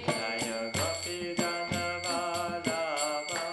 Jaya Gopi Jana Vallabha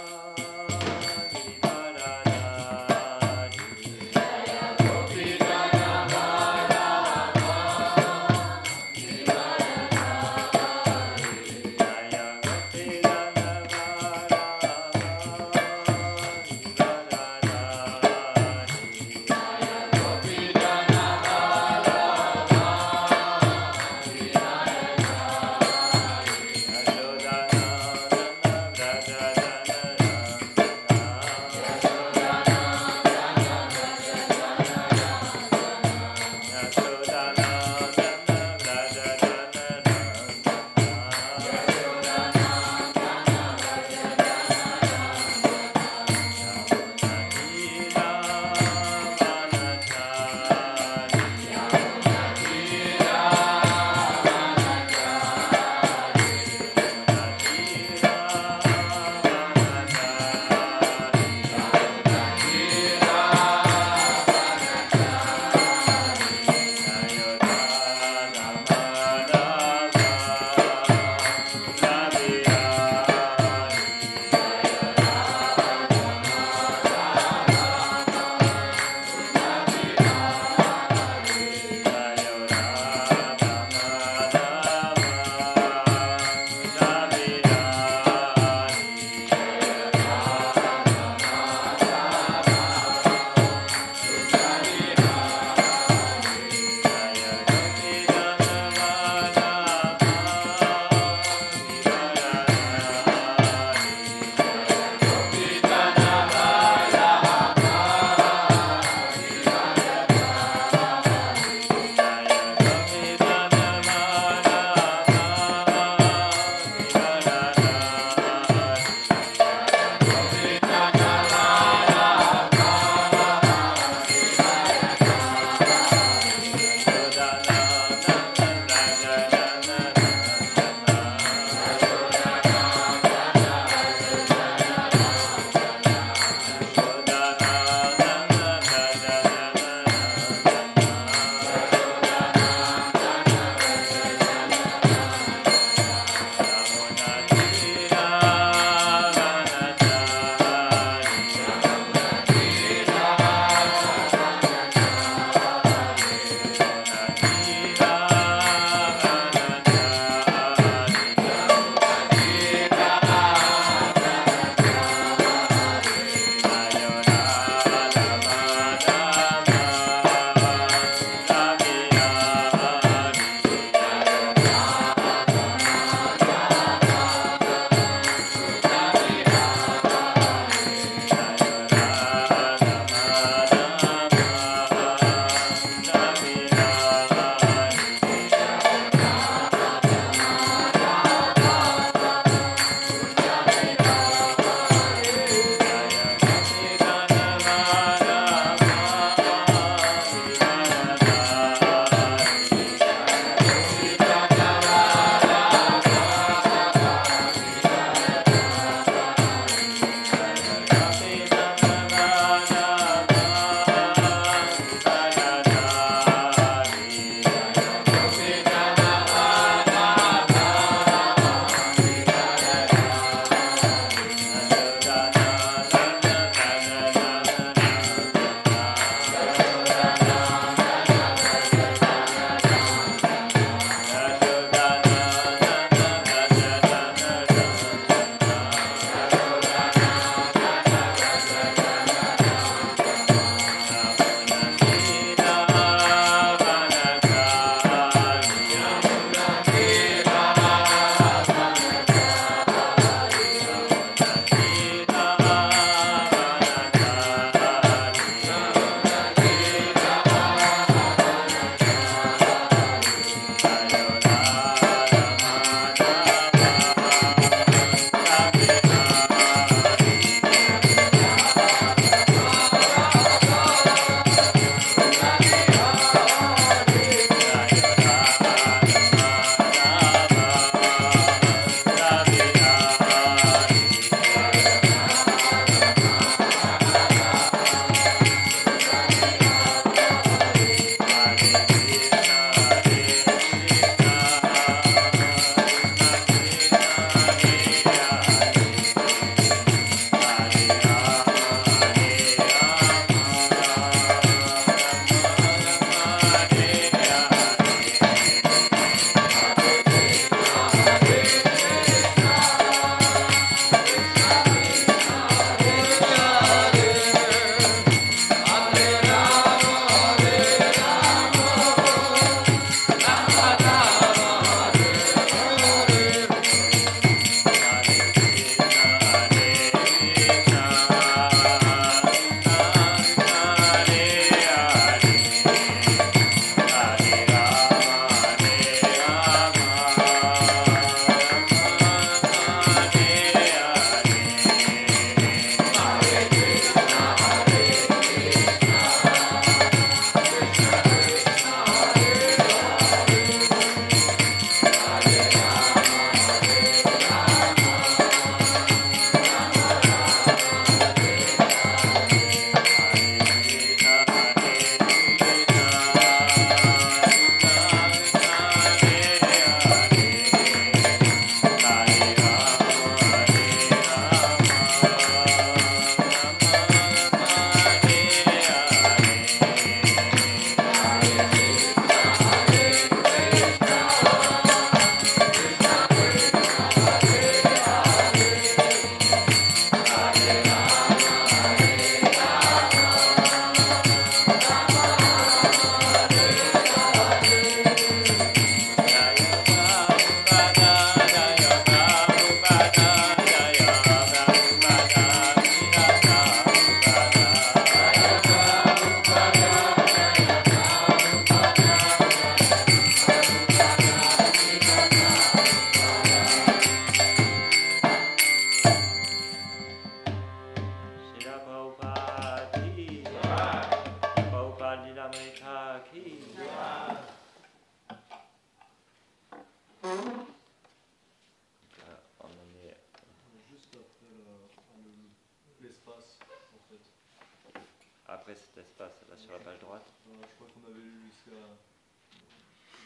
après cet espace, là sur la page droite. Je crois qu'on avait lu jusqu'à...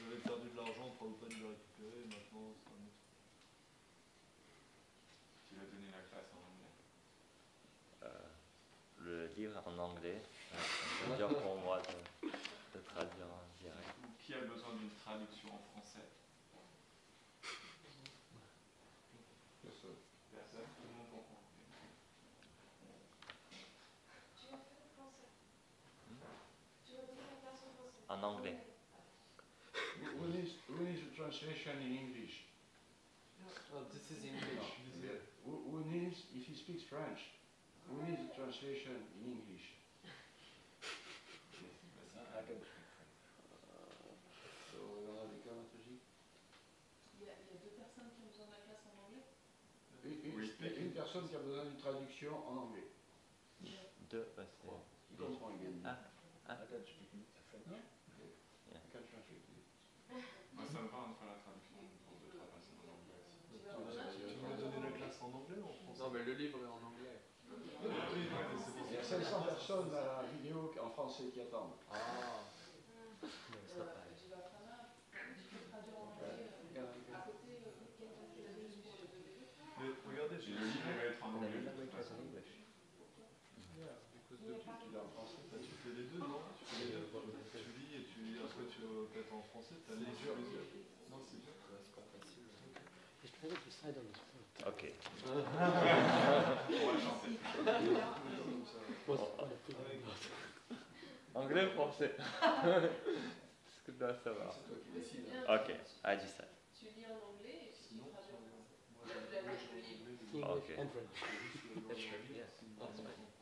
Vous avez perdu de l'argent, Prabhupada l'a récupéré, et maintenant c'est un autre. Tu vas donner la classe en anglais. Le livre en anglais, c'est dur pour moi de traduire en direct. Qui a besoin d'une traduction en français? Personne. Personne? Tout le monde comprend. Tu vas faire le français. Tu vas donner la classe en français. En anglais. Who needs a translation in English? Oh, this is English. Who needs, if he speaks French, who needs a translation in English? I can speak French. On a des dramaturgies. Il y a deux personnes qui ont besoin de la classe en anglais. Une personne qui a besoin d'une traduction en anglais. Deux, c'est... Il comprend également. I can speak French. I can translate it. Moi, ça me va de faire la traduction pour 2-3 personnes en anglais aussi. Tu voulais donner la classe en anglais ou en français? Non, mais le livre est en anglais. Oui, c'est pour Il y a ça. 500 personnes à la vidéo en français qui attendent. Ah. Tu vas traduire en anglais à côté Mais regardez, Et le livre va être en anglais. de toute façon. Because de tout, il est en français. tu fais les deux, non? Tu fais les deux. Tu lis et tu lis. Après, tu répètes en français. Tu as les yeux. Non, c'est dur. C'est pas facile. Ok. On va chanter. Anglais ou français? Ce que tu dois savoir. C'est toi qui décides. Ok, I decide. Tu lis en anglais et puis tu traduis en français. Ok.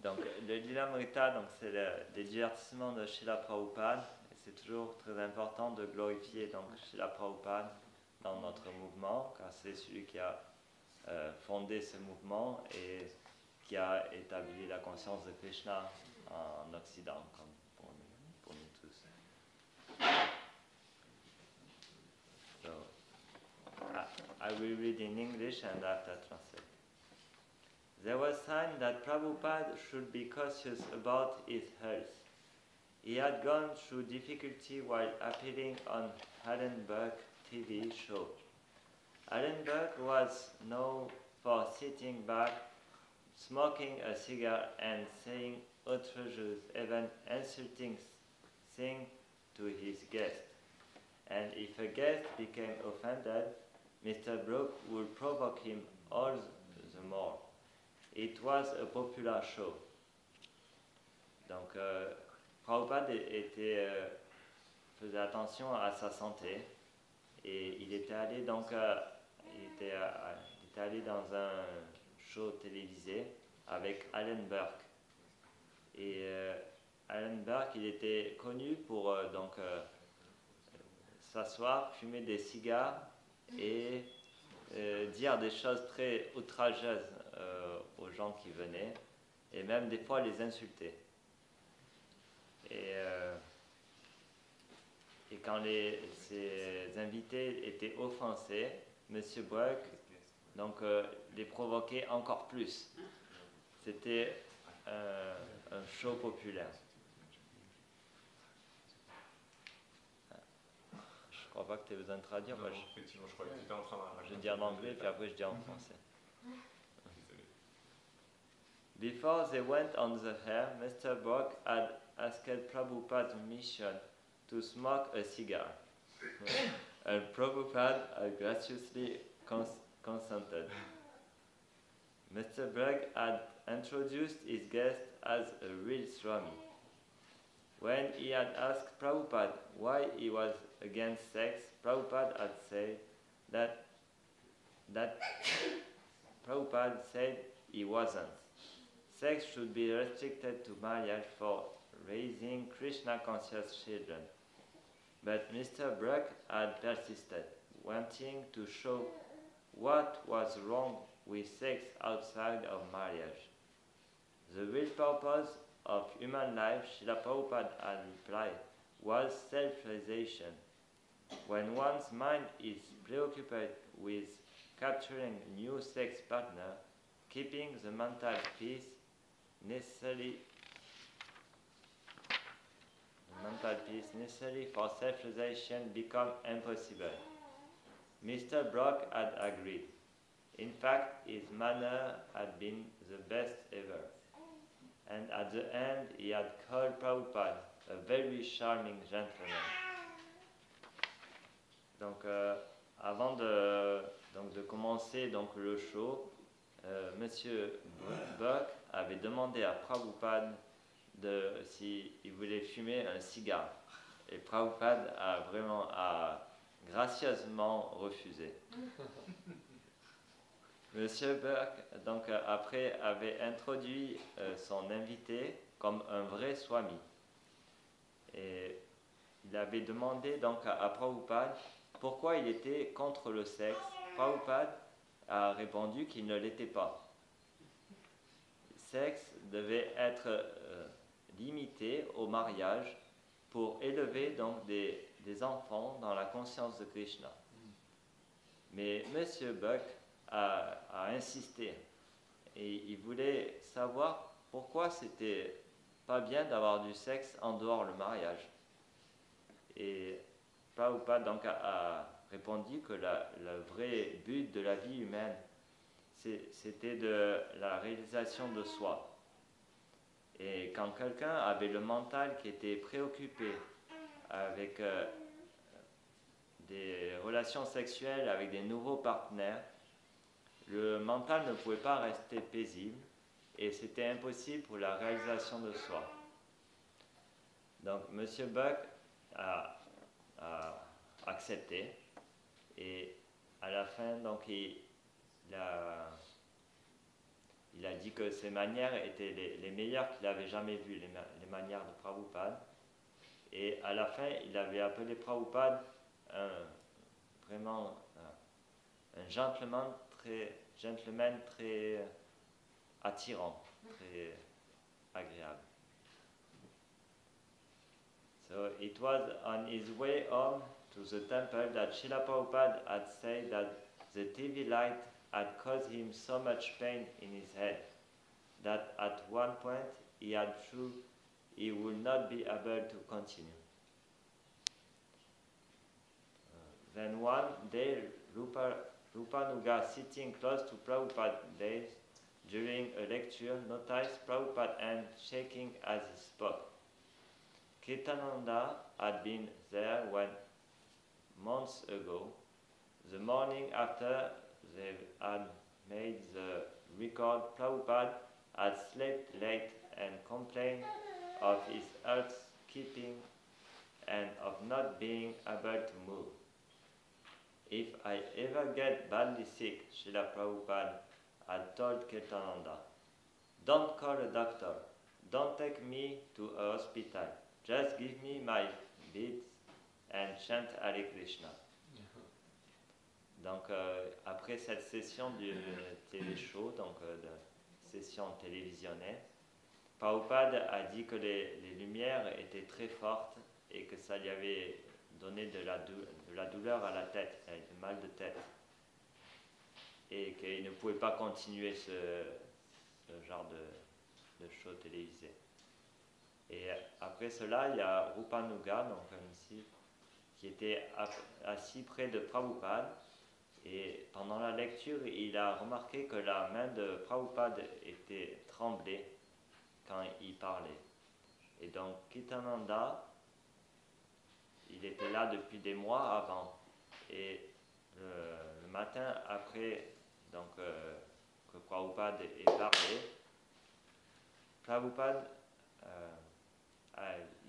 Donc, le Lilamrita, donc c'est les divertissements de Srila Prabhupada. Et c'est toujours très important de glorifier donc Srila Prabhupada dans notre mouvement, car c'est celui qui a fondé ce mouvement et qui a établi la conscience de Krishna en Occident, comme pour nous tous. So, I will read in English and after translate. There was sign that Prabhupada should be cautious about his health. He had gone through difficulty while appearing on Allenberg TV show. Allenberg was known for sitting back, smoking a cigar and saying outrageous, even insulting things to his guest. And if a guest became offended, Mr. Brooke would provoke him all the more. It was a popular show. Donc, Prabhupada faisait attention à sa santé et il était allé donc il était allé dans un show télévisé avec Alan Burke. Et Alan Burke, il était connu pour s'asseoir, fumer des cigares et dire des choses très outrageuses aux gens qui venaient et même des fois les insulter. Et quand ses invités étaient offensés, M. Buck donc les provoquait encore plus. C'était un show populaire. Je crois pas que tu aies besoin de traduire. Non, effectivement, je crois que tu étais en train de... Je dis en anglais, puis après je dis en français. Before they went on the air, Mr. Brock had asked Prabhupada's mission to smoke a cigar. And Prabhupada had graciously consented. Mr. Brock had introduced his guest as a real Swami. When he had asked Prabhupada why he was against sex, Prabhupada had said that Prabhupada said he wasn't. Sex should be restricted to marriage for raising Krishna-conscious children. But Mr. Brock had persisted, wanting to show what was wrong with sex outside of marriage. The real purpose of human life, Srila Prabhupada had replied, was self-realization. When one's mind is preoccupied with capturing a new sex partner, keeping the mental peace necessary mental peace necessary for self-realization become impossible. Mr. Brock had agreed. In fact, his manner had been the best ever. And at the end, he had called Prabhupada a very charming gentleman. Donc, avant de commencer donc, le show, Monsieur Buck avait demandé à Prabhupada s'il voulait fumer un cigare. Et Prabhupada a gracieusement refusé. Monsieur Buck, donc, après, avait introduit son invité comme un vrai swami. Et il avait demandé donc à Prabhupada pourquoi il était contre le sexe. Prabhupada a répondu qu'il ne l'était pas. Le sexe devait être limité au mariage pour élever donc des enfants dans la conscience de Krishna. Mais Monsieur Buck a insisté et il voulait savoir pourquoi c'était pas bien d'avoir du sexe en dehors du mariage. Et Prabhupada donc a répondu que le vrai but de la vie humaine c'était de la réalisation de soi. Et quand quelqu'un avait le mental qui était préoccupé avec des relations sexuelles avec des nouveaux partenaires, le mental ne pouvait pas rester paisible et c'était impossible pour la réalisation de soi. Donc M. Buck a accepté et à la fin donc il a dit que ses manières étaient les meilleures qu'il avait jamais vues, les manières de Prabhupada. Et à la fin, il avait appelé Prabhupada vraiment un gentleman très attirant, très agréable. So it was on his way home to the temple that Srila Prabhupada had said that the TV light had caused him so much pain in his head that at one point he had thought he would not be able to continue. Then one day Rupanuga, sitting close to Prabhupada's desk during a lecture, noticed Prabhupada's hand shaking as he spoke. Kirtananda had been there when, months ago, the morning after they had made the record, Prabhupada had slept late and complained of his housekeeping and of not being able to move. If I ever get badly sick, Srila Prabhupada had told Kirtananda, don't call a doctor, don't take me to a hospital, just give me my beads and chant Hare Krishna. Donc, après cette session du télé-show, donc de session télévisionnaient, Prabhupada a dit que les lumières étaient très fortes et que ça lui avait donné de la douleur à la tête, il avait du mal de tête. Et qu'il ne pouvait pas continuer ce genre de show télévisé. Et après cela, il y a Rupanuga, donc un disciple, qui était assis près de Prabhupada. Et pendant la lecture, il a remarqué que la main de Prabhupada était tremblée quand il parlait. Et donc, Kirtananda, il était là depuis des mois avant. Et le matin après donc, que Prabhupada ait parlé, Prabhupada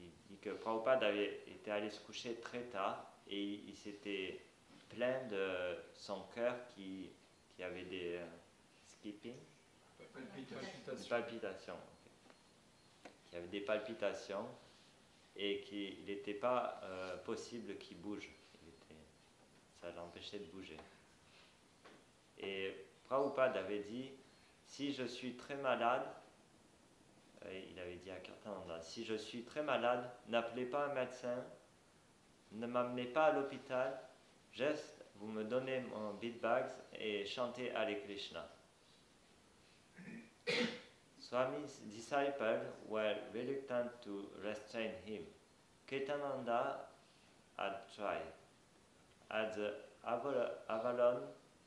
il dit que Prabhupada avait été allé se coucher très tard et il s'était plaint de son cœur qui avait des skipping, palpitations, okay. Qui avait des palpitations et qu'il n'était pas possible qu'il bouge. Ça l'empêchait de bouger. Et Prabhupada avait dit, si je suis très malade, il avait dit à Kirtananda, si je suis très malade, n'appelez pas un médecin, ne m'amenez pas à l'hôpital, juste vous me donnez mon bead bags et chantez Hare Krishna. Swami's disciples were reluctant to restrain him. Ketananda had tried. At the Avalon,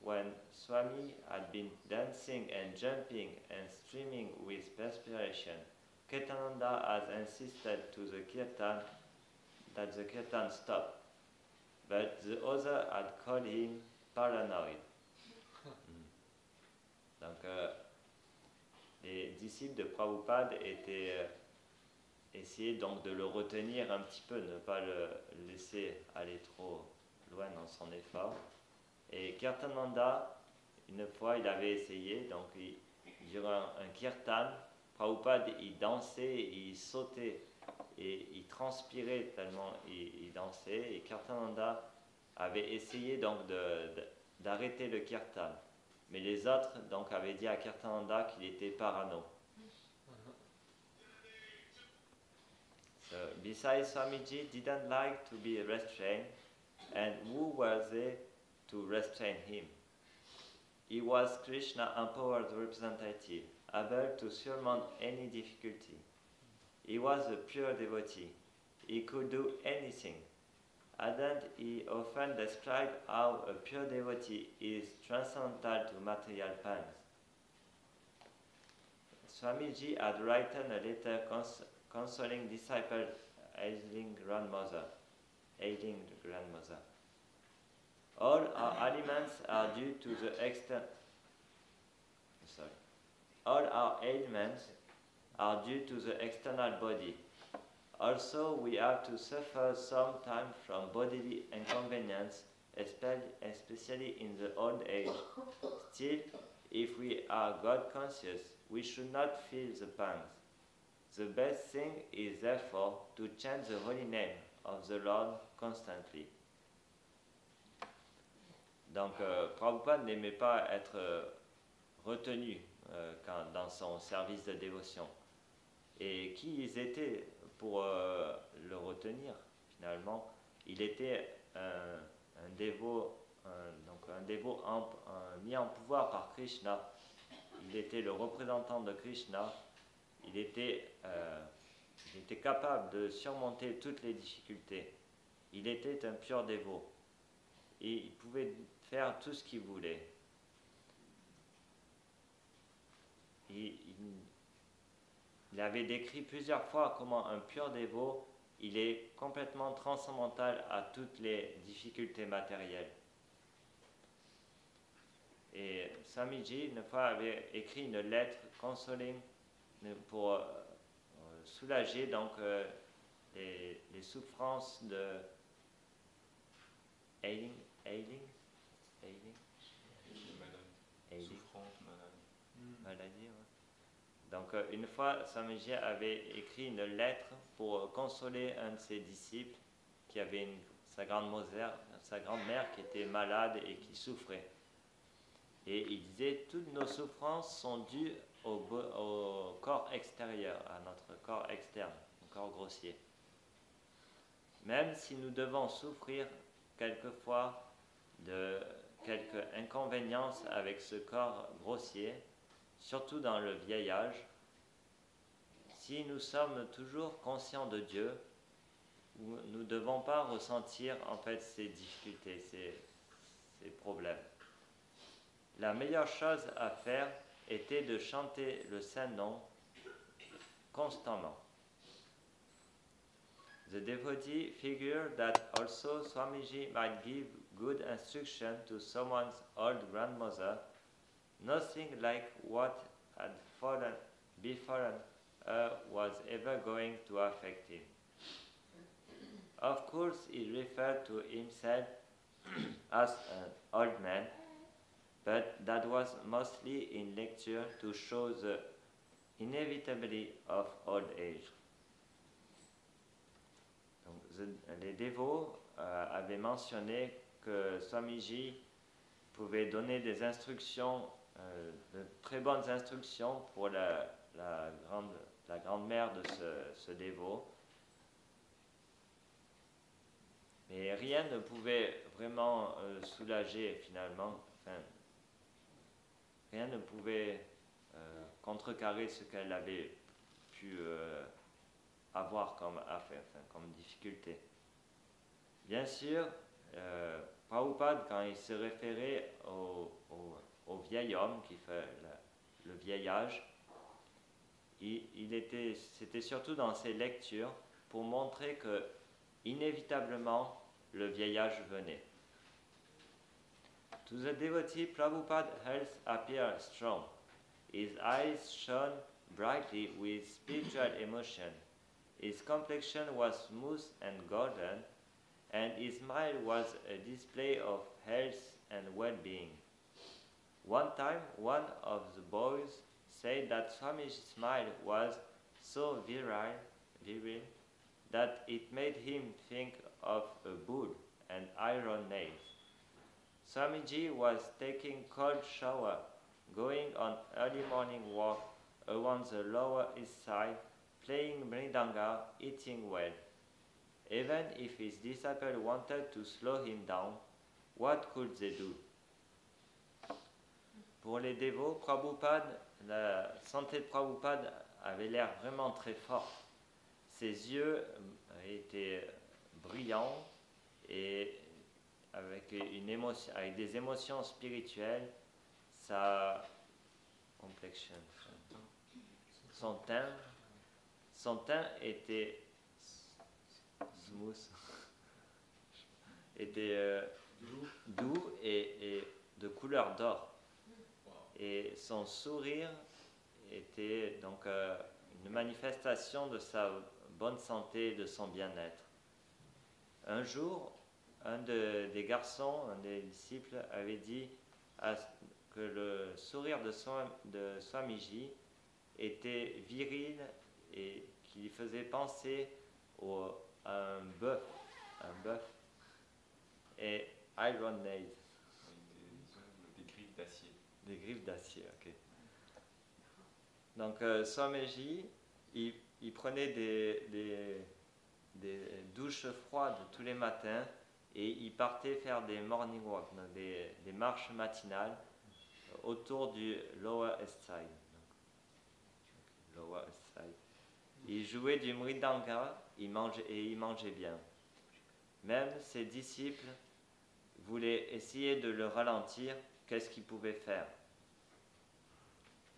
when Swami had been dancing and jumping and streaming with perspiration, Ketananda has insisted to the kirtan that the kirtan stop, but the other had called him paranoid. Donc, les disciples de Prabhupada étaient essayaient donc de le retenir un petit peu, ne pas le laisser aller trop loin dans son effort. Et Kirtananda, une fois, il avait essayé, donc durant un kirtan, Prabhupada, il dansait, il sautait et il transpirait tellement il dansait. Et Kirtananda avait essayé donc d'arrêter le kirtan. Mais les autres donc avaient dit à Kirtananda qu'il était parano. So, besides, Swamiji didn't like to be restrained, and who were they to restrain him? He was Krishna empowered representative, able to surmount any difficulty. He was a pure devotee. He could do anything. Hadn't he often described how a pure devotee is transcendental to material pangs? Swamiji had written a letter consoling disciple ailing grandmother. All our ailments are due to the All our ailments are due to the external body. Also, we have to suffer sometimes from bodily inconvenience, especially in the old age. Still, if we are God conscious, we should not feel the pangs. The best thing is therefore to chant the holy name of the Lord constantly. Donc, Prabhupada n'aimait pas être retenu dans son service de dévotion. Et qui ils étaient pour le retenir finalement? Il était un dévot mis en pouvoir par Krishna. Il était le représentant de Krishna. Il était capable de surmonter toutes les difficultés. Il était un pur dévot. Et il pouvait faire tout ce qu'il voulait. Il avait décrit plusieurs fois comment un pur dévot, il est complètement transcendantal à toutes les difficultés matérielles. Et Swamiji, une fois, avait écrit une lettre consoling pour soulager donc les souffrances de ailing. Souffrance, Maladie, ouais. Donc une fois, Swamiji avait écrit une lettre pour consoler un de ses disciples qui avait sa grand-mère qui était malade et qui souffrait. Et il disait, toutes nos souffrances sont dues au corps extérieur, à notre corps externe, au corps grossier. Même si nous devons souffrir quelquefois de quelques inconvéniences avec ce corps grossier, surtout dans le vieil âge, si nous sommes toujours conscients de Dieu, nous ne devons pas ressentir en fait ces difficultés, ces problèmes. La meilleure chose à faire était de chanter le Saint-Nom constamment. The devotee figured that also Swamiji might give good instruction to someone's old grandmother. Nothing like what had befallen her was ever going to affect him. Of course, he referred to himself as an old man, but that was mostly in lecture to show the inevitability of old age. Donc, les dévots avaient mentionné que Swamiji pouvait donner des instructions, de très bonnes instructions pour la grand-mère de ce dévot. Mais rien ne pouvait vraiment soulager finalement, rien ne pouvait contrecarrer ce qu'elle avait pu avoir comme affaire, comme difficulté. Bien sûr, Prabhupada, quand il se référait au vieil homme qui fait le vieil âge, c'était surtout dans ses lectures pour montrer que, inévitablement, le vieil âge venait. To the devotee, Prabhupada's health appeared strong. His eyes shone brightly with spiritual emotion. His complexion was smooth and golden, and his smile was a display of health and well-being. One time, one of the boys said that Swamiji's smile was so virile that it made him think of a bull and iron nails. Swamiji was taking cold shower, going on early morning walk around the Lower East Side, playing mridanga, eating well. Even if his disciples wanted to slow him down, what could they do? Pour les dévots, la santé de Prabhupada avait l'air vraiment très forte. Ses yeux étaient brillants et avec des émotions spirituelles, sa complexion, son teint était smooth, était doux et de couleur d'or. Et son sourire était donc une manifestation de sa bonne santé et de son bien-être. Un jour, un des garçons, un des disciples, avait dit que le sourire de Swamiji était viril et qui faisait penser à un bœuf et iron nails. Des griffes d'acier. Des griffes d'acier, ok. Donc Swamiji, il prenait des douches froides tous les matins et il partait faire des morning walks, donc des marches matinales autour du Lower East Side. Lower East Side. Il jouait du mridanga et il mangeait bien. Même ses disciples voulaient essayer de le ralentir. Qu'est-ce qu'il pouvait faire?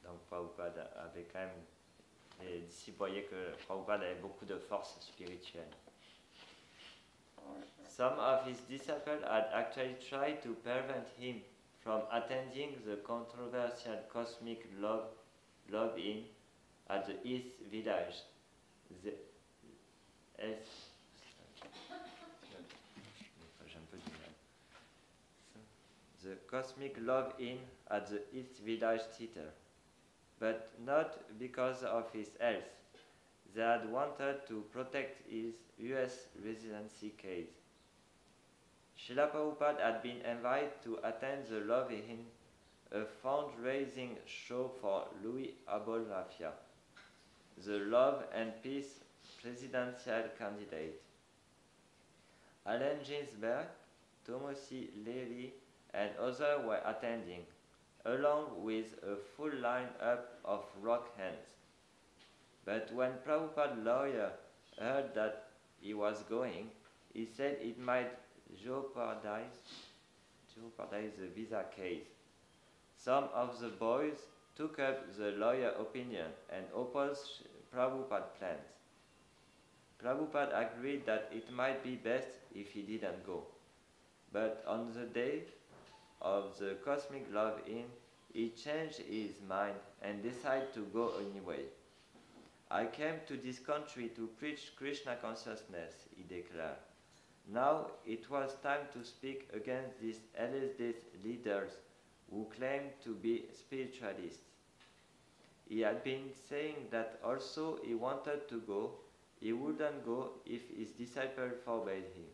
Donc Prabhupada avait quand même, les disciples voyaient que Prabhupada avait beaucoup de force spirituelle. Some of his disciples had actually tried to prevent him from attending the controversial cosmic love-in at the East Village. The cosmic love-in at the East Village Theater, but not because of his health. They had wanted to protect his US residency case. Srila Prabhupada had been invited to attend the Love-In, a fundraising show for Louis Abulafia, the Love and Peace presidential candidate. Allen Ginsberg, Thomas Leary, and others were attending, along with a full line-up of rock hands. But when Prabhupada's lawyer heard that he was going, he said it might jeopardize the visa case. Some of the boys took up the lawyer's opinion and opposed Prabhupada's plans. Prabhupada agreed that it might be best if he didn't go. But on the day of the Cosmic Love-In, he changed his mind and decided to go anyway. I came to this country to preach Krishna consciousness, he declared. Now it was time to speak against these LSD leaders who claimed to be spiritualists. He had been saying that also he wanted to go, he wouldn't go if his disciples forbade him.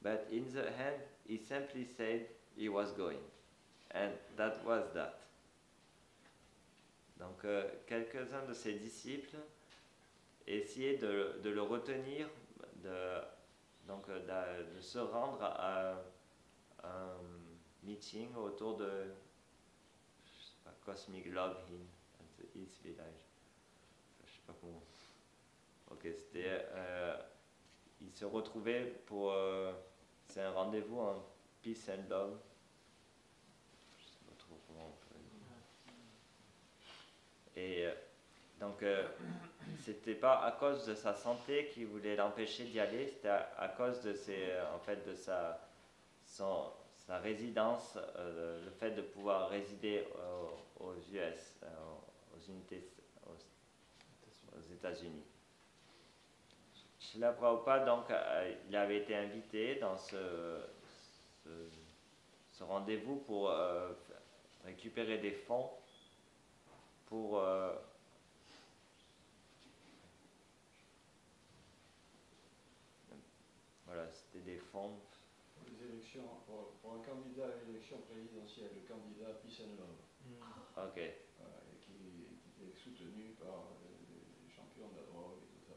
But in the end, he simply said he was going. And that was that. Donc, quelques-uns de ses disciples essayaient de le retenir, de se rendre à un meeting autour de, je sais pas, Cosmic Love in at the East Village. Je sais pas comment. Ok, c'était. Ils se retrouvaient pour. C'est un rendez-vous en peace and love. Je sais pas trop comment on peut dire. Et donc, c'était pas à cause de sa santé qui voulait l'empêcher d'y aller, c'était à cause de en fait, de sa résidence, le fait de pouvoir résider aux US, aux unités, aux États-Unis. Srila Prabhupada, donc, il avait été invité dans ce rendez-vous pour récupérer des fonds pour voilà, c'était des fonds. Pour les élections, pour un candidat à l'élection présidentielle, le candidat Peace and Love, Ok. qui est soutenu par les champions de la drogue et tout ça.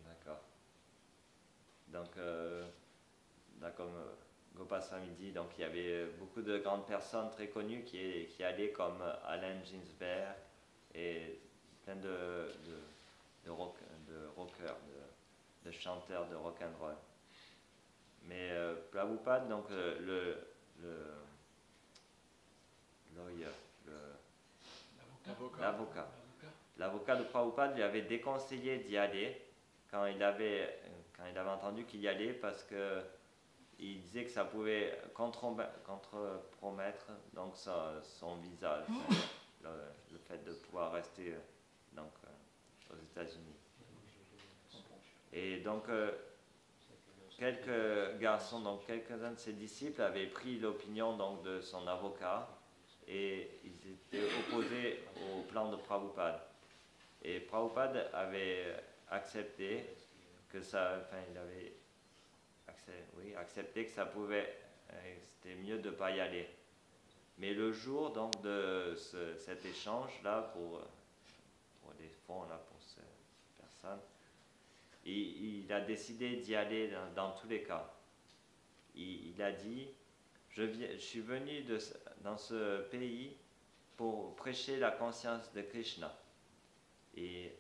D'accord. Donc, là, comme Gopal Swami dit, donc il y avait beaucoup de grandes personnes très connues qui allaient, comme Allen Ginsberg et plein de rockers, de chanteurs de rock and roll. Mais Prabhupada, donc l'avocat de Prabhupada lui avait déconseillé d'y aller quand il avait entendu qu'il y allait, parce que il disait que ça pouvait compromettre donc son visa, le fait de pouvoir rester donc aux États-Unis. Et donc quelques garçons, donc quelques-uns de ses disciples avaient pris l'opinion donc de son avocat et ils étaient opposés au plan de Prabhupada. Et Prabhupada avait accepté que ça, enfin il avait accepté que ça pouvait, c'était mieux de ne pas y aller. Mais le jour donc de cet échange là pour les fonds là pour ces personnes, il a décidé d'y aller dans tous les cas. Il a dit, je suis venu dans ce pays pour prêcher la conscience de Krishna. Et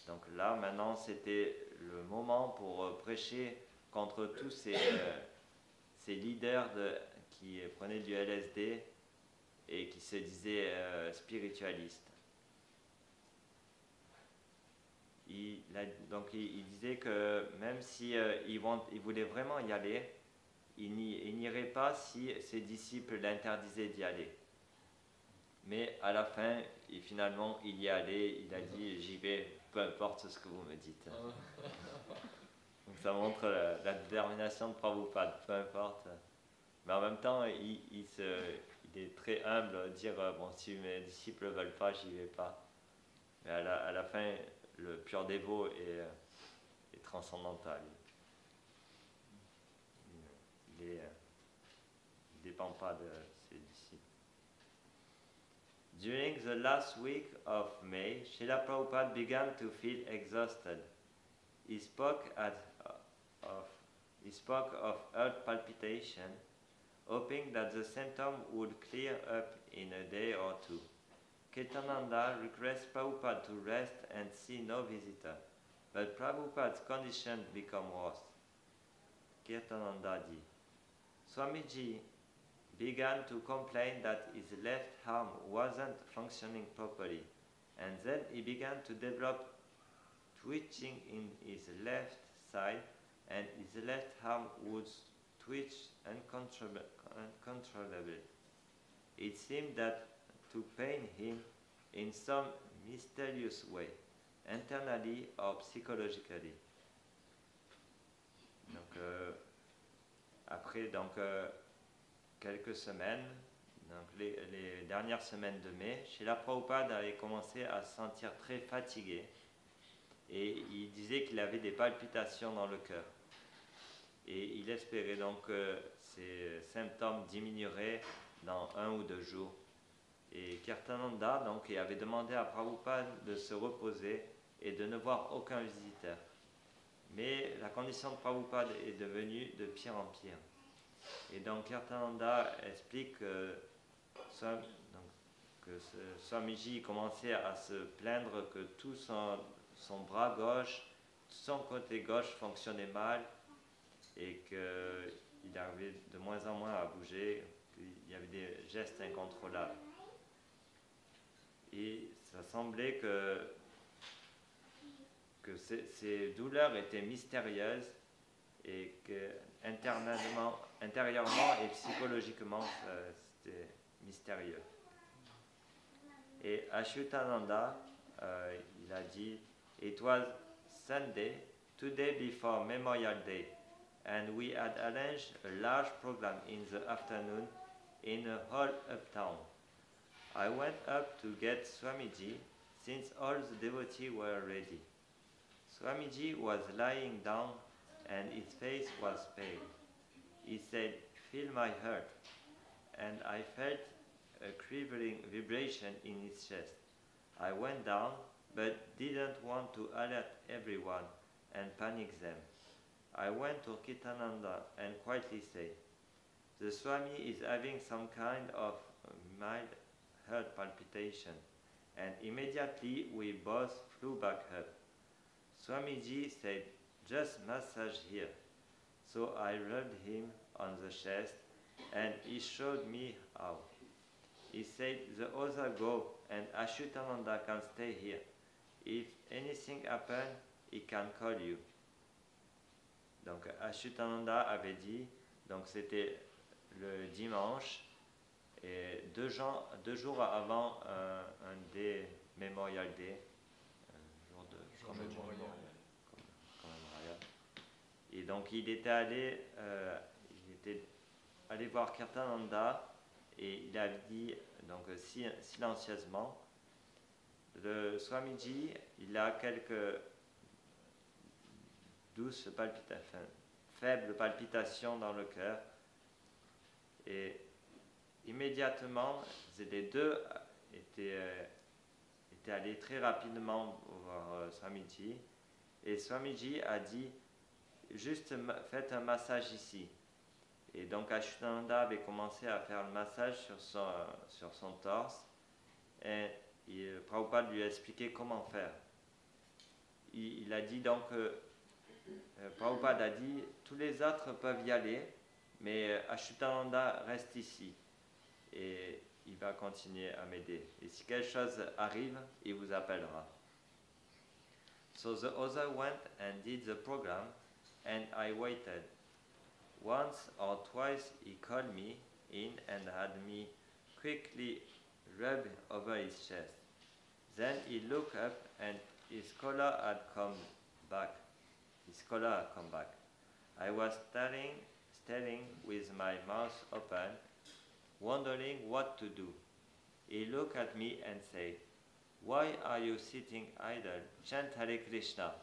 donc là, maintenant, c'était le moment pour prêcher contre tous ces leaders qui prenaient du LSD et qui se disaient spiritualistes. Il disait que même si il voulait vraiment y aller, il n'irait pas si ses disciples l'interdisaient d'y aller. Mais à la fin, finalement, il y allait, il a dit « j'y vais, peu importe ce que vous me dites ». Donc ça montre la détermination de Prabhupada, peu importe. Mais en même temps, il est très humble à dire « bon, si mes disciples ne veulent pas, j'y vais pas ». Mais à la fin, le pur dévot est transcendantal. Il ne dépend pas de ses disciples. During the last week of May, Srila Prabhupada began to feel exhausted. He spoke of heart palpitation, hoping that the symptom would clear up in a day or two. Kirtananda requests Prabhupada to rest and see no visitor, but Prabhupada's condition became worse. Kirtananda dit, Swamiji began to complain that his left arm wasn't functioning properly, and then he began to develop twitching in his left side, and his left arm would twitch uncontrollably. It seemed that to pain him in some mysterious way, internally or psychologically. Donc, après quelques semaines, donc les dernières semaines de mai, Srila Prabhupada avait commencé à se sentir très fatigué et il disait qu'il avait des palpitations dans le cœur. Et il espérait donc que ces symptômes diminueraient dans 1 ou 2 jours. Et Kirtananda donc, avait demandé à Prabhupada de se reposer et de ne voir aucun visiteur. Mais la condition de Prabhupada est devenue de pire en pire. Et donc Kirtananda explique que Swamiji commençait à se plaindre que tout son bras gauche, son côté gauche fonctionnait mal et qu'il arrivait de moins en moins à bouger, qu'il y avait des gestes incontrôlables. Et ça semblait que ces douleurs étaient mystérieuses et que intérieurement et psychologiquement, c'était mystérieux. Et Achyutananda, il a dit, "It was Sunday, 2 days before Memorial Day, and we had arranged a large program in the afternoon in a hall uptown. I went up to get Swamiji, since all the devotees were ready. Swamiji was lying down, and his face was pale. He said, 'Feel my heart,' and I felt a quivering vibration in his chest. I went down, but didn't want to alert everyone and panic them. I went to Kirtananda and quietly said, 'The Swami is having some kind of mild heart palpitation,' and immediately we both flew back up. Swamiji said, 'Just massage here.' So I rubbed him on the chest, and he showed me how. He said, 'The other go, and Achyutananda can stay here. If anything happens, he can call you.' Donc Achyutananda avait dit, donc c'était le dimanche, et 2 jours avant un des Memorial Day, un jour de commémoration. Et donc il était allé voir Kirtananda et il a dit donc silencieusement, le Swamiji, il a quelques douces faibles palpitations dans le cœur, et immédiatement les deux étaient allés très rapidement voir Swamiji, et Swamiji a dit, juste faites un massage ici. Et donc Achyutananda avait commencé à faire le massage sur son torse, et Prabhupada lui a expliqué comment faire. Il a dit donc, Prabhupada a dit, tous les autres peuvent y aller, mais Achyutananda reste ici et il va continuer à m'aider. Et si quelque chose arrive, il vous appellera. So the other went and did the program, and I waited. Once or twice he called me in and had me quickly rub over his chest. Then he looked up and his collar had come back. I was staring with my mouth open, wondering what to do. He looked at me and said, "Why are you sitting idle? Chant Hare Krishna."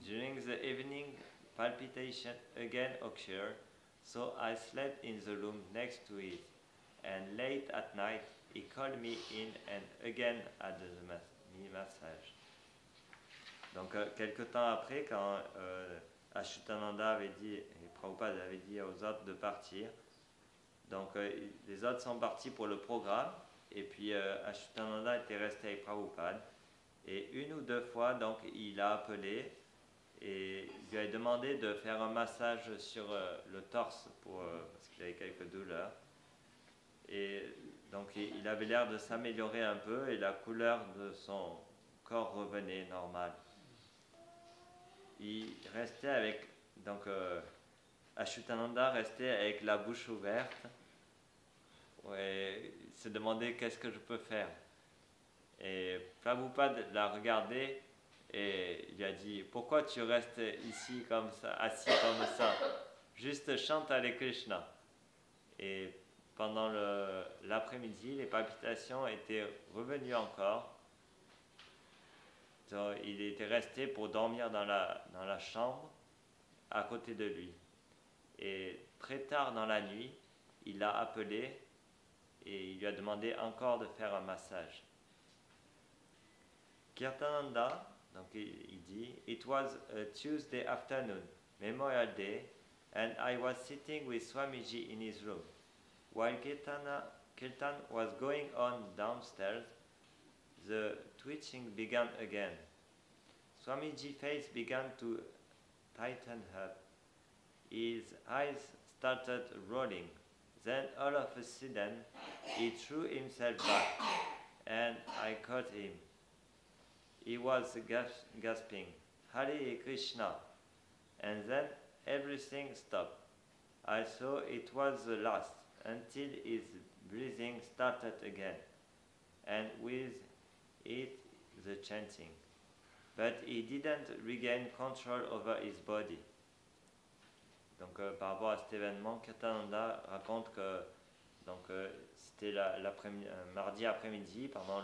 During the evening, palpitation again occurred, so I slept in the room next to it, and late at night he called me in and again had the massage. Donc quelque temps après, quand Achyutananda avait dit, et Prabhupada avait dit aux autres de partir, donc les autres sont partis pour le programme, et puis Achyutananda était resté avec Prabhupada, et 1 ou 2 fois, donc il a appelé, et il lui a demandé de faire un massage sur le torse parce qu'il avait quelques douleurs. Et donc il avait l'air de s'améliorer un peu et la couleur de son corps revenait normale. Il restait avec, donc Achyutananda restait avec la bouche ouverte et il se demandait qu'est-ce que je peux faire. Et Prabhupada l'a regardé et il a dit, pourquoi tu restes ici comme ça, assis comme ça, juste chante Hare Krishna. Et pendant l'après-midi, les palpitations étaient revenues encore. Donc, il était resté pour dormir dans la chambre à côté de lui. Et très tard dans la nuit, il l'a appelé et il lui a demandé encore de faire un massage. Kirtananda, donc il dit, "It was a Tuesday afternoon, Memorial Day, and I was sitting with Swamiji in his room. While Kirtan was going on downstairs, the twitching began again. Swamiji's face began to tighten up. His eyes started rolling. Then all of a sudden, he threw himself back, and I caught him. He was gasping, Hare Krishna, and then everything stopped. I saw it was the last, until his breathing started again, and with it the chanting. But he didn't regain control over his body. Donc par rapport à cet événement, Kirtananda raconte que c'était mardi après-midi pendant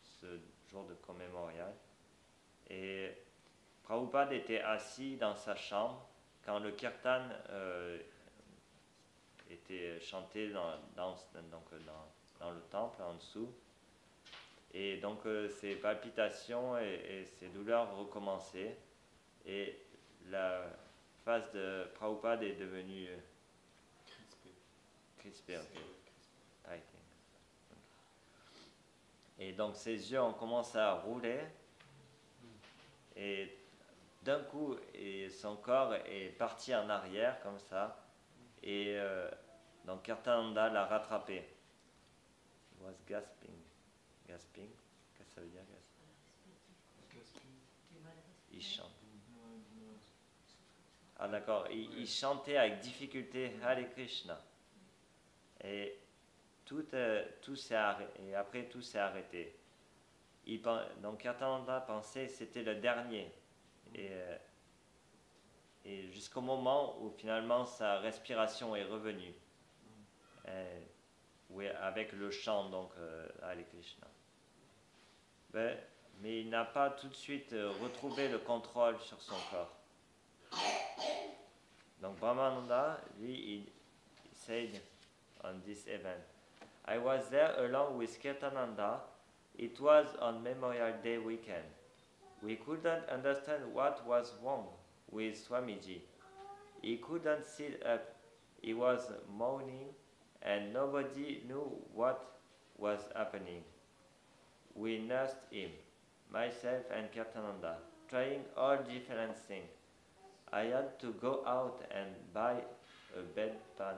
ce jour de commémorial, et Prabhupada était assis dans sa chambre quand le kirtan était chanté dans le temple en dessous, et donc ses palpitations et ses douleurs recommençaient, et la face de Prabhupada est devenue crispée. Okay. Et donc ses yeux ont commencé à rouler, et d'un coup son corps est parti en arrière comme ça, et donc Kirtananda l'a rattrapé. He was gasping. Gasping, qu'est-ce que ça veut dire, gasping? Il chante. Ah d'accord, il chantait avec difficulté Hare Krishna. Et après tout s'est arrêté. Donc Kirtananda pensait que c'était le dernier. Et jusqu'au moment où finalement sa respiration est revenue. Oui, avec le chant, donc Hare Krishna. Mais il n'a pas tout de suite retrouvé le contrôle sur son corps. Donc Brahmananda, lui, il said on this event, I was there along with Kirtananda. It was on Memorial Day weekend. We couldn't understand what was wrong with Swamiji. He couldn't sit up. He was moaning, and nobody knew what was happening. We nursed him, myself and Kirtananda, trying all different things. I had to go out and buy a bedpan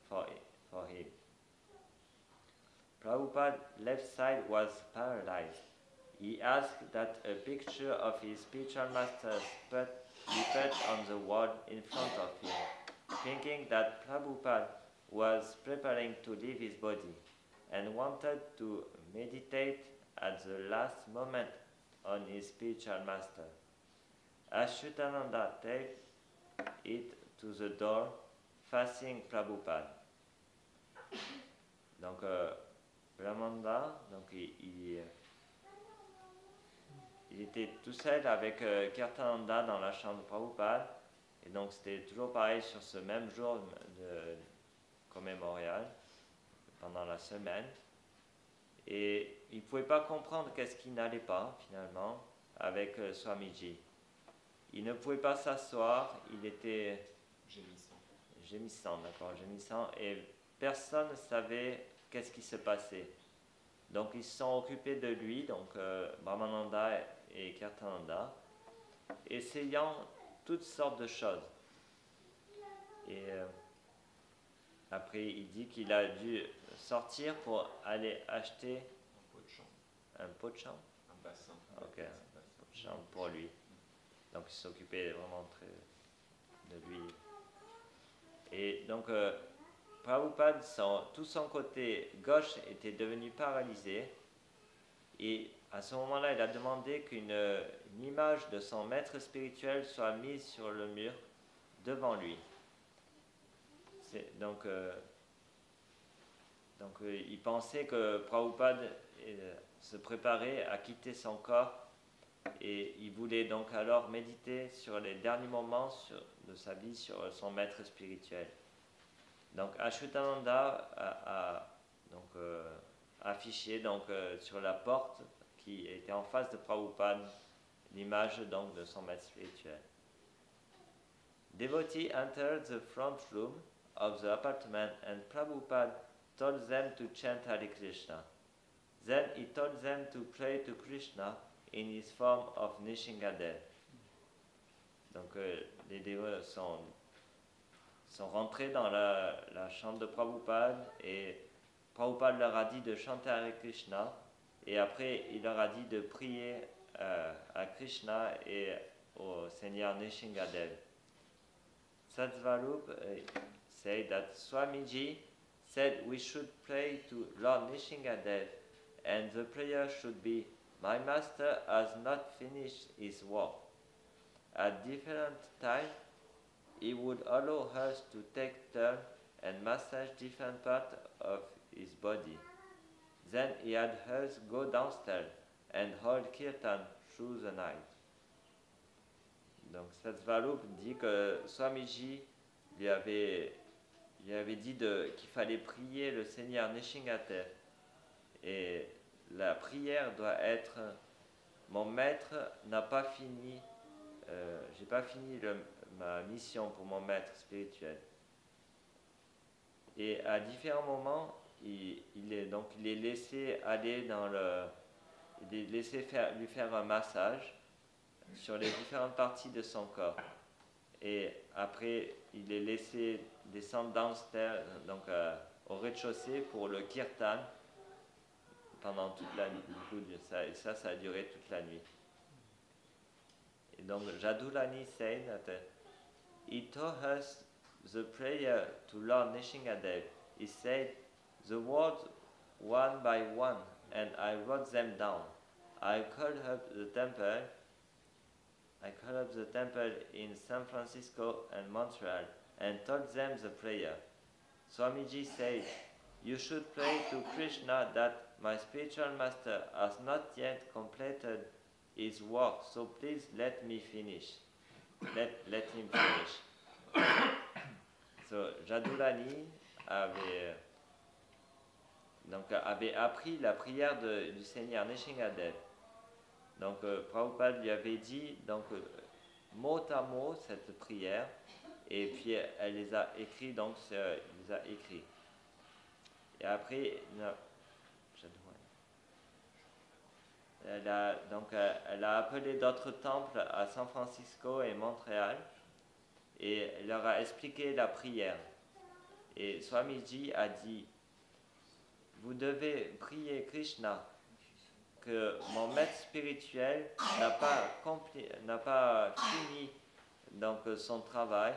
for him. Prabhupada's left side was paralyzed. He asked that a picture of his spiritual master be put on the wall in front of him, thinking that Prabhupada was preparing to leave his body and wanted to meditate at the last moment on his spiritual master. Ashutananda taped it to the door facing Prabhupada. Donc Brahmananda, donc il était tout seul avec Kirtananda dans la chambre de Prabhupada, et donc c'était toujours pareil sur ce même jour de commémorial, pendant la semaine, et il ne pouvait pas comprendre qu'est-ce qui n'allait pas finalement avec Swamiji. Il ne pouvait pas s'asseoir, il était gémissant, et personne ne savait qu'est-ce qui se passait. Donc ils se sont occupés de lui, donc Brahmananda et Kirtananda, essayant toutes sortes de choses. Et après il dit qu'il a dû sortir pour aller acheter un pot de chambre. Un bassin. Ok, un pot de chambre pour lui. Donc il s'occupait vraiment très de lui. Et donc Prabhupada, tout son côté gauche était devenu paralysé, et à ce moment-là, il a demandé qu'une image de son maître spirituel soit mise sur le mur devant lui. Donc il pensait que Prabhupada se préparait à quitter son corps, et il voulait donc alors méditer sur les derniers moments de sa vie sur son maître spirituel. Donc Ashutananda a affiché sur la porte qui était en face de Prabhupada l'image donc de son maître spirituel. Devotee entered the front room of the apartment, and Prabhupada told them to chant Hare Krishna. Then he told them to pray to Krishna in his form of Nishingadev. Donc les dévots sont rentrés dans la chambre de Prabhupada et Prabhupada leur a dit de chanter Hare Krishna et après il leur a dit de prier à Krishna et au Seigneur Nishingadev. Satsvarup said that Swamiji said we should pray to Lord Nishingadev and the prayer should be, my master has not finished his work. At different times, he would allow us to take turn and massage different parts of his body. Then he had us go downstairs and hold kirtan through the night. Donc Satsvarup dit que Swamiji lui avait dit qu'il fallait prier le Seigneur Nishingadev. Et la prière doit être mon maître n'a pas fini, j'ai pas fini ma mission pour mon maître spirituel. Et à différents moments, il est laissé aller il est laissé lui faire un massage sur les différentes parties de son corps. Et après, il est laissé descendre downstairs, donc au rez-de-chaussée pour le kirtan pendant toute la nuit. Et ça a duré toute la nuit. Et donc Jadulani said that he taught us the prayer to Lord Nishingadev. He said the words one by one and I wrote them down. I called up the temple in San Francisco and Montreal and taught them the prayer. Swamiji said, you should pray to Krishna that my spiritual master has not yet completed his work, so please let me finish. Let him finish. So Jadulani avait appris la prière du Seigneur Nishingadev. Donc Prabhupada lui avait dit mot à mot cette prière et puis elle les a écrits, donc il les a écrits. Et après, elle a appelé d'autres temples à San Francisco et Montréal et elle leur a expliqué la prière. Et Swamiji a dit, vous devez prier Krishna que mon maître spirituel n'a pas fini son travail,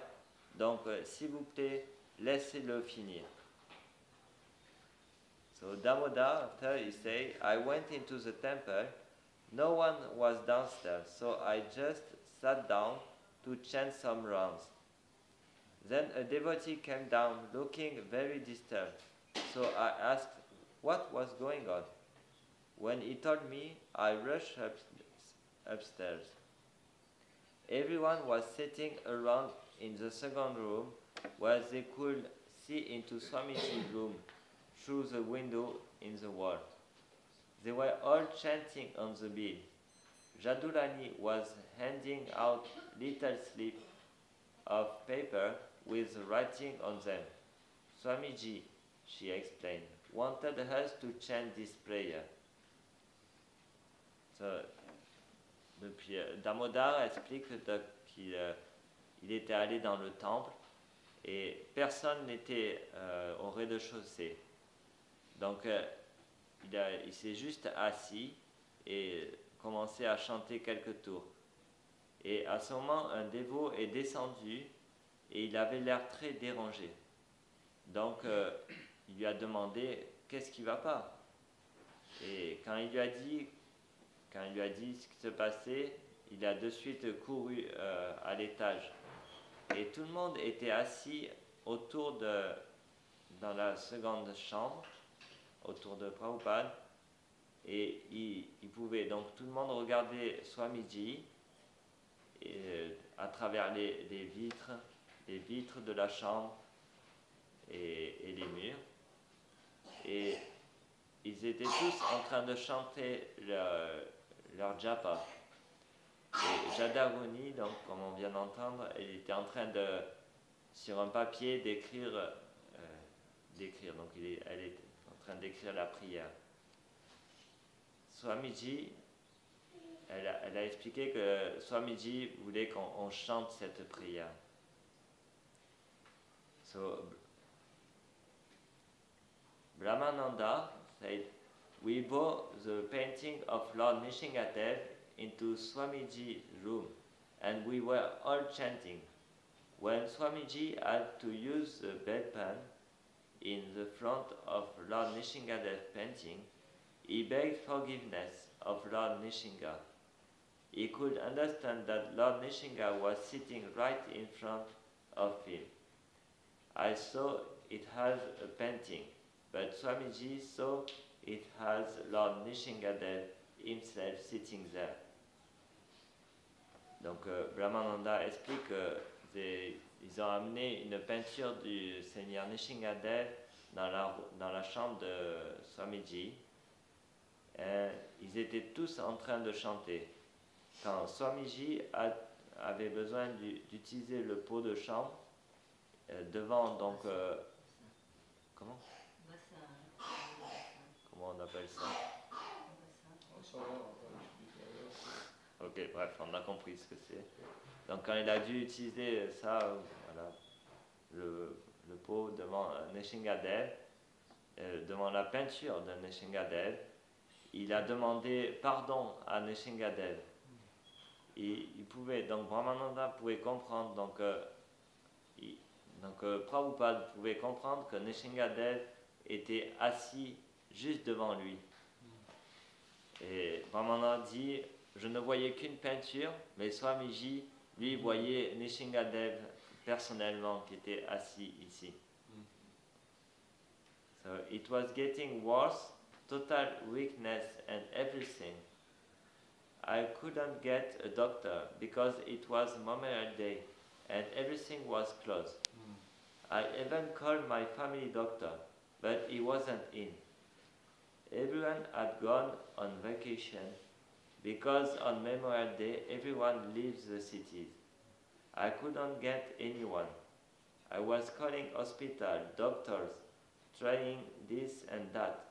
donc s'il vous plaît, laissez-le finir. So Damodar, after he said, I went into the temple, no one was downstairs, so I just sat down to chant some rounds. Then a devotee came down looking very disturbed, so I asked what was going on. When he told me, I rushed upstairs. Everyone was sitting around in the second room where they could see into Swamiji's room through the window in the wall. They were all chanting on the bed. Jadulani was handing out little slips of paper with writing on them. Swamiji, she explained, wanted us to chant this prayer. So, depuis, Damodar explique qu'il était allé dans le temple et personne n'était au rez-de-chaussée. Donc, il s'est juste assis et commencé à chanter quelques tours. Et à ce moment, un dévot est descendu et il avait l'air très dérangé. Donc, il lui a demandé qu'est-ce qui ne va pas. Et quand il lui a dit ce qui se passait, il a de suite couru à l'étage. Et tout le monde était assis dans la seconde chambre, autour de Prabhupada, et il pouvait donc tout le monde regarder Swamiji à travers les vitres de la chambre et les murs. Et ils étaient tous en train de chanter leur japa. Et Jadavoni, donc comme on vient d'entendre, elle était en train sur un papier d'écrire, donc elle était en train d'écrire la prière. Swamiji elle a expliqué que Swamiji voulait qu'on chante cette prière. So, Brahmananda said, we brought the painting of Lord Nishingadev into Swamiji's room, and we were all chanting. When Swamiji had to use the bedpan in the front of Lord Nishingadev's painting, he begged forgiveness of Lord Nishinga. He could understand that Lord Nishinga was sitting right in front of him. I saw it has a painting, but Swamiji saw it has Lord Nishingadev himself sitting there. Donc Brahmananda explique qu'ils ont amené une peinture du Seigneur Nishingadev dans la chambre de Swamiji. Et ils étaient tous en train de chanter. Quand Swamiji avait besoin d'utiliser le pot de chambre, devant donc comment on appelle ça? Ok, bref, on a compris ce que c'est. Donc quand il a dû utiliser ça, voilà, le pot devant Nishingadev, devant la peinture de Nishingadev, il a demandé pardon à Nishingadev. Il pouvait, donc Brahmananda pouvait comprendre, donc Prabhupada pouvait comprendre que Nishingadev était assis juste devant lui. Et Brahmananda dit, je ne voyais qu'une peinture, mais Swamiji, lui, voyait Nishingadev personnellement qui était assis ici. So it was getting worse, total weakness and everything. I couldn't get a doctor because it was Memorial Day and everything was closed. I even called my family doctor, but he wasn't in. Everyone had gone on vacation because on Memorial Day everyone leaves the cities. I couldn't get anyone. I was calling hospital, doctors, trying this and that,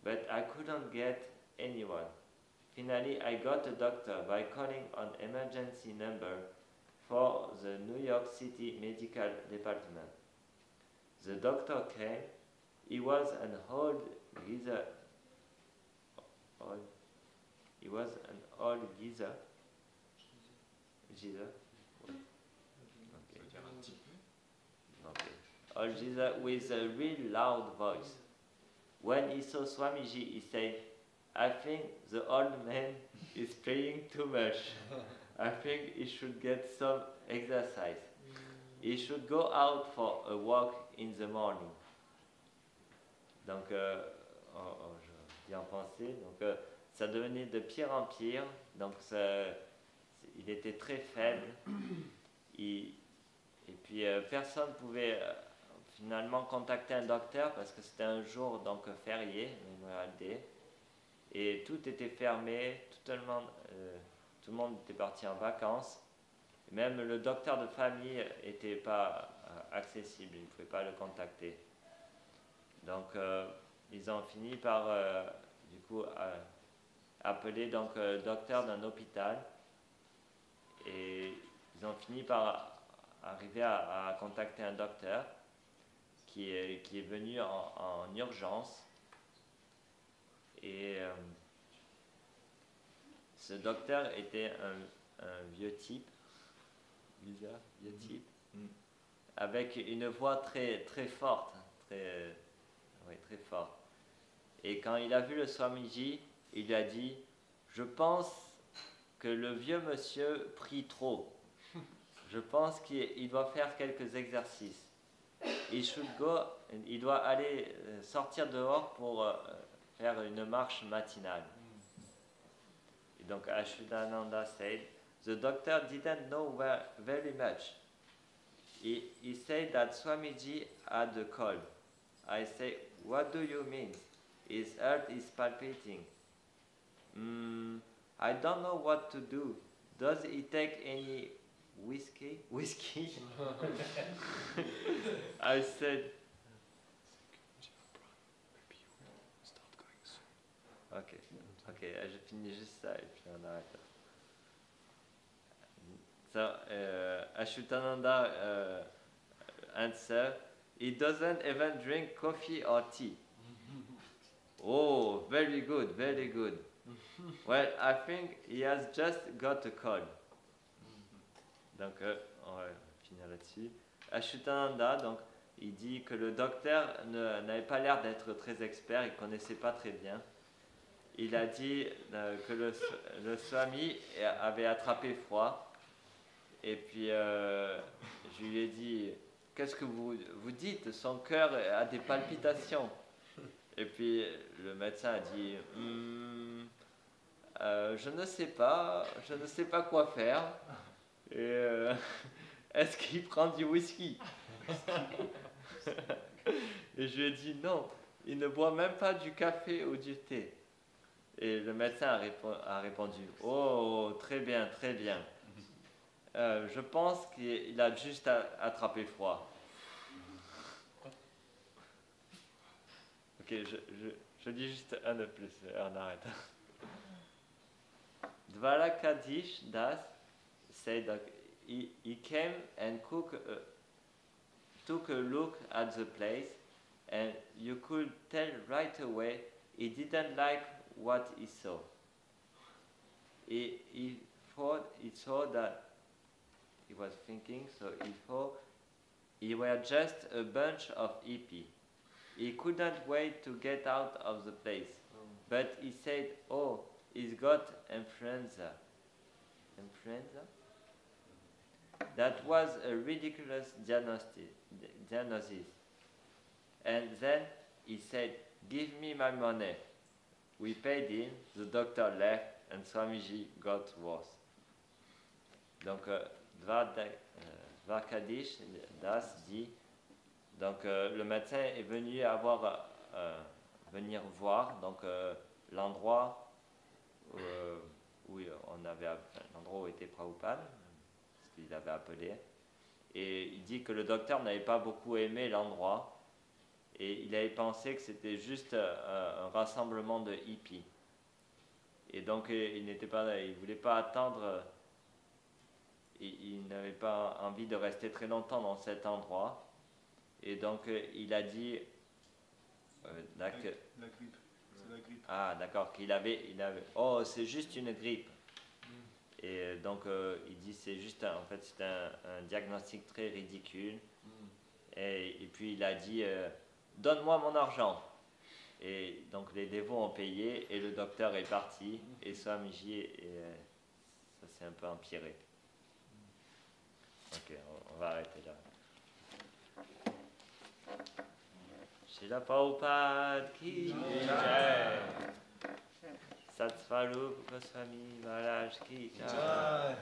but I couldn't get anyone. Finally, I got a doctor by calling an emergency number for the New York City Medical Department. The doctor came. He was an old geezer. He was an old geezer. Geezer? Okay. Okay. Old geezer with a real loud voice. When he saw Swamiji, he said, I think the old man is praying too much. I think he should get some exercise. He should go out for a walk in the morning. Donc, je dis en français, donc ça devenait de pire en pire. Donc, il était très faible. Et puis, personne ne pouvait finalement contacter un docteur parce que c'était un jour donc férié, Memorial Day. Et tout était fermé, tout le monde était parti en vacances. Même le docteur de famille n'était pas accessible, ils ne pouvaient pas le contacter. Donc, ils ont fini par, du coup, appeler donc docteur d'un hôpital. Et ils ont fini par arriver à contacter un docteur qui est venu en urgence. Et ce docteur était un vieux type, bizarre, vieux type, avec une voix très, très forte, très forte. Et quand il a vu le Swamiji, il lui a dit, je pense que le vieux monsieur prie trop. Je pense qu'il doit faire quelques exercices. Il doit aller sortir dehors pour faire une marche matinale. Et donc Ashudananda said, the doctor didn't know very much. He said that Swamiji had a cold. I said, what do you mean? His heart is palpitating. I don't know what to do. Does he take any whiskey? I said, Ok, ok, je finis juste ça et puis on arrête. So, Ashwatthana answer, he doesn't even drink coffee or tea. Oh, very good, very good. Well, I think he has just got a cold. Donc, on va finir là-dessus. Ashwatthana, donc, il dit que le docteur n'avait pas l'air d'être très expert, il ne connaissait pas très bien. Il a dit que le Swami avait attrapé froid. Et puis, je lui ai dit, qu'est-ce que vous dites? Son cœur a des palpitations. Et puis, le médecin a dit, je ne sais pas quoi faire. Et est-ce qu'il prend du whisky? Et je lui ai dit, non, il ne boit même pas du café ou du thé. Et le médecin a répondu, oh, très bien, très bien. Je pense qu'il a juste attrapé froid. Ok, je dis juste un de plus, on arrête. Dvarakadish Das said that he came and took a look at the place, and you could tell right away he didn't like what he saw. He thought that he was thinking, so he thought he were just a bunch of hippies. He couldn't wait to get out of the place, but he said, oh, he's got influenza. Influenza? That was a ridiculous diagnosis. And then he said, give me my money. We paid him, the doctor left, and Swamiji got worse. Donc, Dvarakadish Das dit, donc le médecin est venu venir voir donc l'endroit où l'endroit où était Prabhupada, ce qu'il avait appelé, et il dit que le docteur n'avait pas beaucoup aimé l'endroit et il avait pensé que c'était juste un rassemblement de hippies, et donc il voulait pas attendre. Il n'avait pas envie de rester très longtemps dans cet endroit. Et donc, il a dit... La grippe. C'est la grippe. Ah, d'accord. Oh, c'est juste une grippe. Et donc, il dit c'est juste... En fait, c'est un diagnostic très ridicule. Et puis, il a dit donne-moi mon argent. Et donc, les dévots ont payé et le docteur est parti. Et Swamiji, ça s'est un peu empiré. Ok, on va arrêter là. Srila Prabhupada ki jai. Satsvarup Goswami Maharaj ki jai.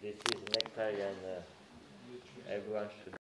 This is nectarian. Everyone should